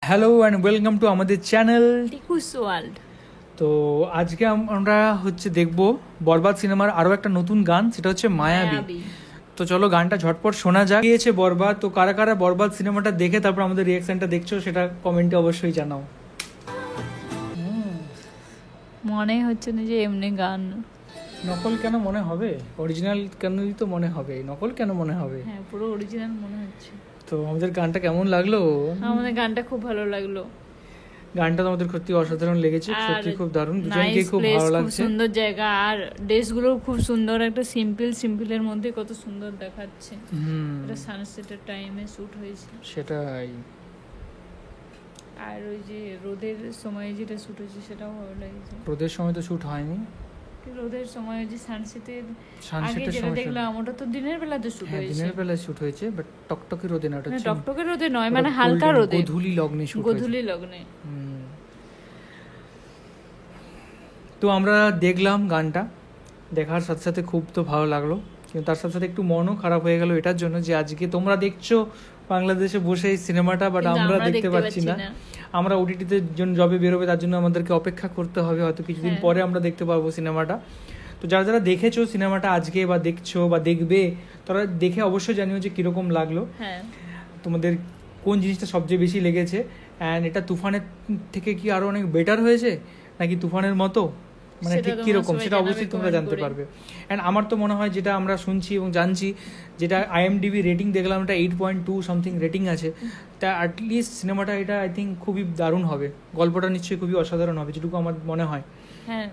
Hello and welcome to আমাদের channel টিকুস world. তো আজকে আমরা দেখব বরবাদ সিনেমার আরও একটা নতুন গান, সেটা হচ্ছে মায়াবী। তো চলো গানটা ঝটপট শোনা যাক। গিয়েছে বরবাদ, তো কারা কারা বরবাদ সিনেমাটা দেখে তারপর আমাদের রিয়াকশনটা দেখছো সেটা কমেন্টে অবশ্যই জানাও। মনে হচ্ছে না যে এমনি গান। নকল কেন মনে হবে, অরিজিনাল কেনই তো মনে হবে, নকল কেন মনে হবে? হ্যাঁ, পুরো অরিজিনাল মনে হচ্ছে। তো আমাদের গানটা কেমন লাগলো? আমাদের গানটা খুব ভালো লাগলো। গানটা তো আমাদের সত্যি অসাধারণ লেগেছে, সত্যি খুব দারুণ, দুজনকে খুব ভালো লাগছে। খুব সুন্দর জায়গা, আর ড্রেসগুলো খুব সুন্দর, একটা সিম্পলের মধ্যে কত সুন্দর দেখাচ্ছে। এটা সানসেটের টাইমে শুট হয়েছে সেটাই। আর ওই যে রোদের সময় যেটা শুট হয়েছে সেটাও ভালো লাগছে। রোদের সময় তো শুট হয়নি, রোদের সময় যে সানসেটের আগে যেটা সময় দেখলাম ওটা তো দিনের বেলা তো শুট হয়েছে। দিনের বেলা শুট হয়েছে, বাট টকটকে রোদে না, ওটা টকটকে রোদে নয়, মানে হালকা রোদে, গোধূলি লগ্নে শুট হয়েছে। গোধূলি লগ্নে। তো আমরা দেখলাম গানটা, দেখার সাথে সাথে খুব তো ভালো লাগলো, কিন্তু তার সাথে সাথে একটু মনও খারাপ হয়ে গেল এটার জন্য যে আজকে তোমরা দেখছো বাংলাদেশে বসে এই সিনেমাটা, বাট আমরা দেখতে পাচ্ছি না। আমরা ওটিটিতে যবে বেরোবে তার জন্য আমাদেরকে অপেক্ষা করতে হবে, হয়তো কিছুদিন পরে আমরা দেখতে পারবো সিনেমাটা। তো যারা যারা দেখেছো সিনেমাটা আজকে বা দেখছো বা দেখবে, তারা দেখে অবশ্যই জানিও যে কিরকম লাগলো, তোমাদের কোন জিনিসটা সবচেয়ে বেশি লেগেছে। অ্যান্ড এটা তুফানের থেকে কি আরো অনেক বেটার হয়েছে নাকি তুফানের মতো, মানে ঠিক কিরকম সেটা অবশ্যই তোমরা জানতে পারবে। অ্যান্ড আমার তো মনে হয় যেটা আমরা শুনছি এবং জানছি, যেটা IMDb রেটিং দেখলাম, এটা 8.2 সামথিং রেটিং আছে, তা অ্যাটলিস্ট সিনেমাটা এটা আই থিঙ্ক খুবই দারুণ হবে, গল্পটা নিশ্চয়ই খুবই অসাধারণ হবে, যেটুকু আমার মনে হয়। হ্যাঁ,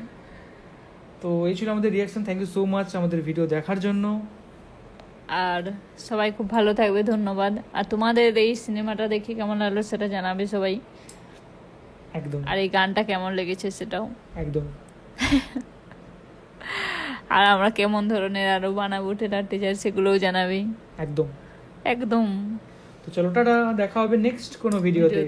তো এই ছিল আমাদের reaction. Thank you so much আমাদের ভিডিও দেখার জন্য, আর সবাই খুব ভালো থাকবে, ধন্যবাদ। আর তোমাদের এই সিনেমাটা দেখে কেমন লাগলো সেটা জানাবে সবাই, একদম। আর এই গানটা কেমন লেগেছে সেটাও একদম। আর আমরা কেমন ধরনের আরো বানাবো ট্রেলার টিজার সেগুলোও জানাবে। একদম একদম। তো চলো টাটা, দেখা হবে নেক্সট কোনো ভিডিওতে।